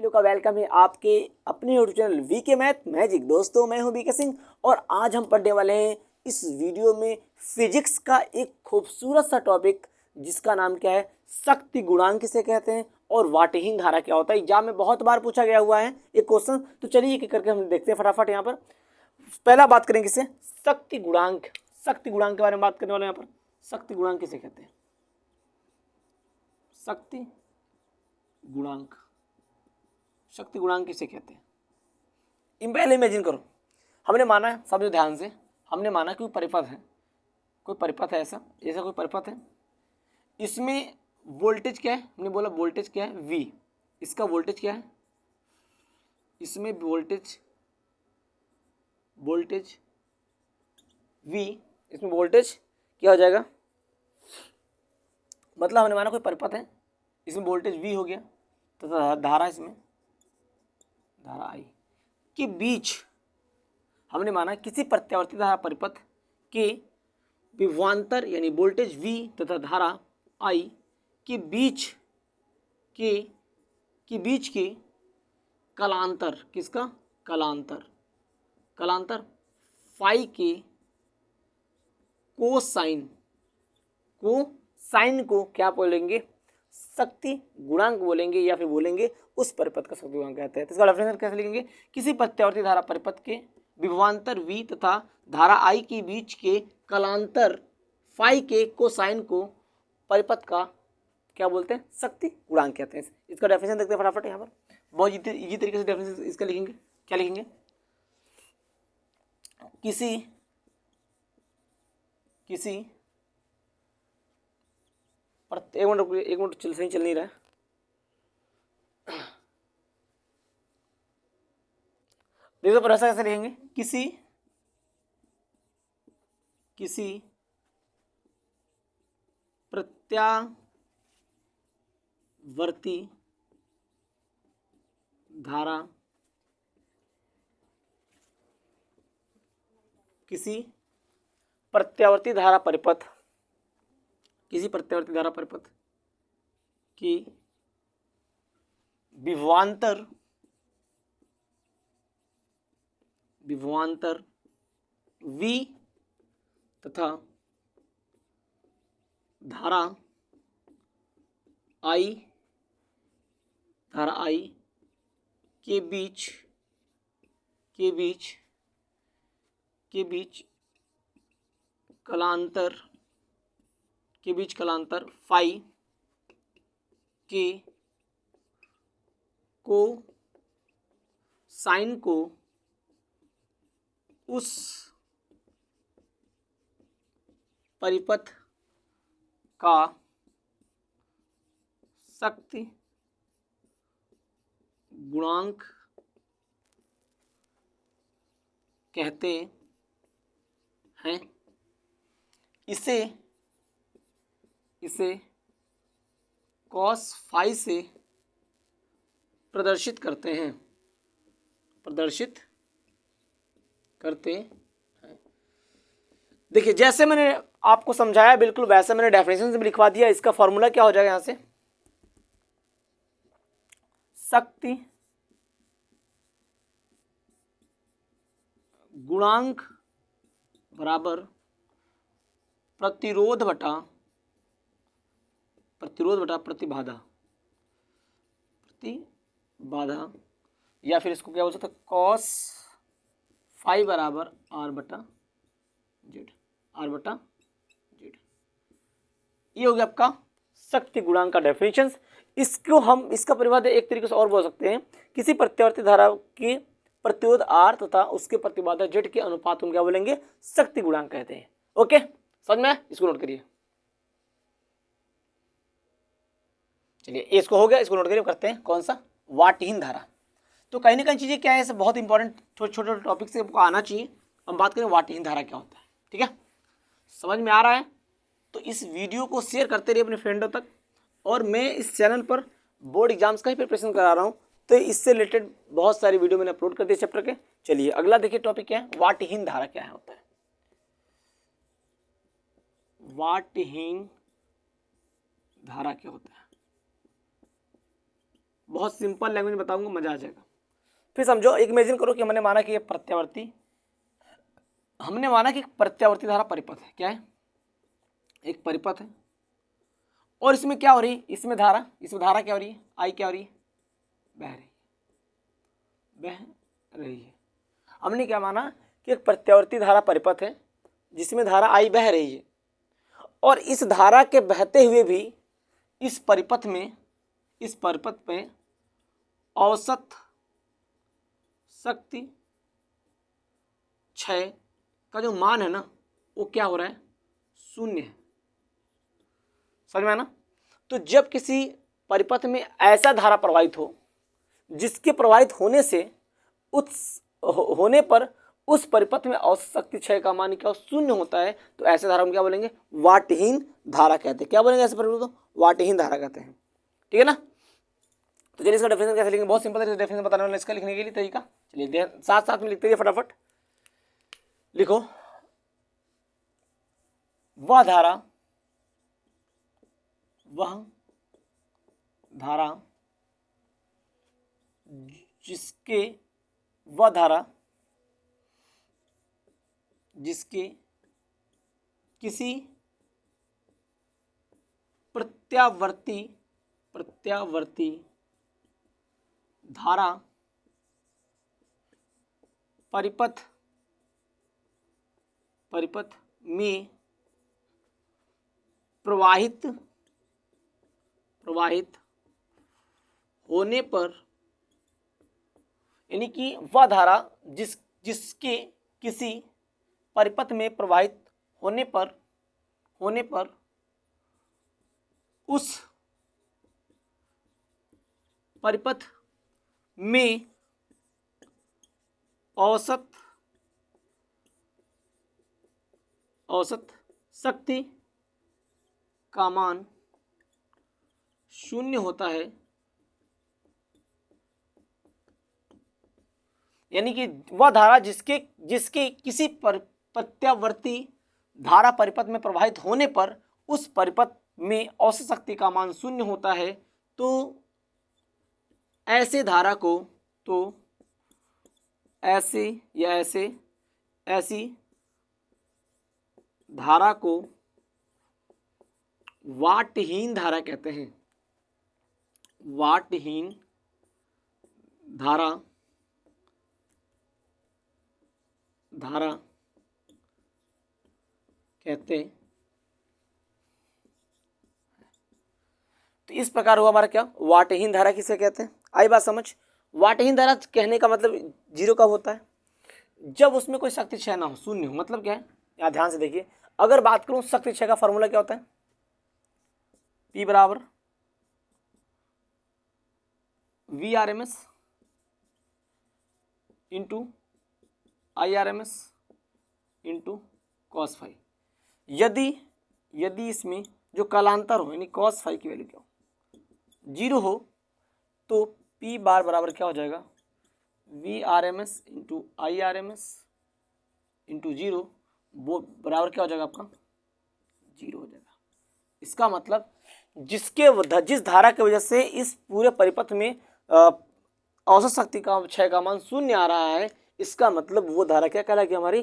भाइयों का वेलकम है आपके अपने YouTube channel VK math magic. दोस्तों मैं हूं वीके सिंह और आज हम पढ़ने वाले हैं इस वीडियो में फिजिक्स का एक खूबसूरत सा टॉपिक जिसका नाम क्या है, शक्ति गुणांक किसे कहते हैं और वाटहीन धारा क्या होता है। एग्जाम में बहुत बार पूछा गया हुआ है एक क्वेश्चन, तो चलिए एक एक करके हम देखते हैं फटाफट। यहाँ पर पहला बात करेंगे किसे, शक्ति गुणांक। शक्ति गुणांक के बारे में बात करने वाले। यहाँ पर शक्ति गुणांक किसे कहते हैं, शक्ति गुणांक। शक्ति गुणांक किसे कहते हैं, पहले इमेजिन करो, हमने माना है, समझो ध्यान से, हमने माना कि कोई परिपथ है, ऐसा कोई परिपथ है, इसमें वोल्टेज क्या है, हमने बोला वोल्टेज क्या है V, इसका वोल्टेज क्या है, इसमें वोल्टेज V, इसमें वोल्टेज क्या हो जाएगा, मतलब हमने माना कोई परिपथ है, इसमें वोल्टेज V हो गया, तो धारा, इसमें धारा I के बीच हमने माना किसी प्रत्यावर्ती धारा परिपथ के विभवांतर यानी वोल्टेज V तथा धारा I के बीच के कलांतर, किसका कलांतर फाई के कोसाइन को क्या बोलेंगे, शक्ति गुणांक बोलेंगे, या फिर बोलेंगे उस परिपथ का शक्ति गुणांक कहते हैं। तो इसका डेफिनेशन कैसे लिखेंगे, किसी प्रत्यावर्ती धारा परिपथ के विभवांतर V तथा धारा I के बीच के कलांतर फाई के कोसाइन को परिपथ का क्या बोलते हैं, शक्ति गुणांक कहते हैं। इसका डेफिनेशन देखते हैं फटाफट। यहाँ पर बहुत इजी तरीके से डेफिनेशन इसका लिखेंगे। क्या लिखेंगे, किसी एक मिनट सही चल नहीं रहा है। देखो पर ऐसा कैसे लिखेंगे, किसी प्रत्यावर्ती धारा, परिपथ की विभवांतर V तथा धारा I के बीच कलांतर फाई के को साइन को उस परिपथ का शक्ति गुणांक कहते हैं। इसे कॉस फाई से प्रदर्शित करते हैं। देखिए जैसे मैंने आपको समझाया बिल्कुल वैसे मैंने डेफिनेशन से भी लिखवा दिया। इसका फॉर्मूला क्या हो जाएगा, यहां से शक्ति गुणांक बराबर प्रतिरोध बटा प्रतिबाधा, या फिर इसको क्या बोल सकते हैं, कॉस फाई बराबर R बटा जेड। ये हो गया आपका शक्ति गुणांक का डेफिनेशन। इसका परिवाद एक तरीके से और बोल सकते हैं, किसी प्रत्यावर्ती धारा की प्रतिरोध R तथा उसके प्रतिबाधा Z के अनुपात हम क्या बोलेंगे, शक्ति गुणांक कहते हैं। ओके, समझ में, इसको नोट करिए। चलिए इसको हो गया, इसको नोट करिए। करते हैं कौन सा, वाटहीन धारा। तो कहीं ना कहीं चीजें क्या है, ऐसे बहुत इंपॉर्टेंट छोटे टॉपिक से आपको आना चाहिए। हम बात करें वाटहीन धारा क्या होता है, ठीक है, समझ में आ रहा है तो इस वीडियो को शेयर करते रहिए अपने फ्रेंडों तक। और मैं इस चैनल पर बोर्ड एग्जाम्स का ही प्रिपरेशन करा रहा हूँ, तो इससे रिलेटेड बहुत सारी वीडियो मैंने अपलोड कर दी चैप्टर के। चलिए अगला देखिए टॉपिक क्या है, वाटहीन धारा क्या होता है। वाटहीन धारा क्या होता है, बहुत सिंपल लैंग्वेज में बताऊंगा, मजा आ जाएगा। फिर समझो, एक इमेजिन करो कि हमने माना कि ये प्रत्यावर्ती, हमने माना कि प्रत्यावर्ती धारा परिपथ है। क्या है? एक परिपथ है और इसमें क्या हो रही है? इसमें धारा क्या हो रही है? आई क्या हो रही है? बह रही है। हमने क्या माना कि एक प्रत्यावर्ती धारा परिपथ है जिसमें धारा आई बह रही है, और इस धारा के बहते हुए भी इस परिपथ में औसत शक्ति क्षय का जो मान है ना, वो क्या हो रहा है? शून्य है। समझ में आना? तो जब किसी परिपथ में ऐसा धारा प्रवाहित हो जिसके प्रवाहित होने पर उस परिपथ में औसत शक्ति क्षय का मान क्या शून्य होता है, तो ऐसे धारा हम क्या बोलेंगे? वाटहीन धारा कहते हैं। क्या बोलेंगे ऐसे परिपथ को? वाटहीन धारा कहते हैं। ठीक है ना? तो चलिए इसका डेफिनेशन कैसे लिखेंगे? बहुत सिंपल तरीके से डेफिनेशन बताने वाला इसका लिखने के लिए तरीका। चलिए साथ साथ में लिखते रहिए, फटाफट लिखो। वह धारा जिसके किसी प्रत्यावर्ती धारा परिपथ में प्रवाहित होने पर, यानी कि वह धारा जिसके किसी परिपथ में प्रवाहित होने पर उस परिपथ में औसत शक्ति का मान शून्य होता है। यानी कि वह धारा जिसके किसी प्रत्यावर्ती धारा परिपथ में प्रवाहित होने पर उस परिपथ में औसत शक्ति का मान शून्य होता है, तो ऐसी धारा को वाटहीन धारा कहते हैं। वाटहीन धारा कहते हैं। तो इस प्रकार हुआ हमारा क्या? वाटहीन धारा किसे कहते हैं? आई बात समझ? वाटहीन धारा कहने का मतलब जीरो कब होता है? जब उसमें कोई शक्ति क्षय ना हो, शून्य हो। मतलब क्या है? यहाँ ध्यान से देखिए, अगर बात करूं शक्ति क्षय का फॉर्मूला क्या होता है? P बराबर VRMS into IRMS into cos phi. यदि इसमें जो कालांतर हो, यानी cos फाई की वैल्यू क्या हो? जीरो हो, तो P बार बराबर क्या हो जाएगा? VRMS into IRMS into zero, वो बराबर क्या हो जाएगा आपका? जीरो हो जाएगा। इसका मतलब जिस धारा की वजह से इस पूरे परिपथ में औसत शक्ति का क्षय का मान शून्य आ रहा है, इसका मतलब वो धारा क्या कहलाएगी? हमारी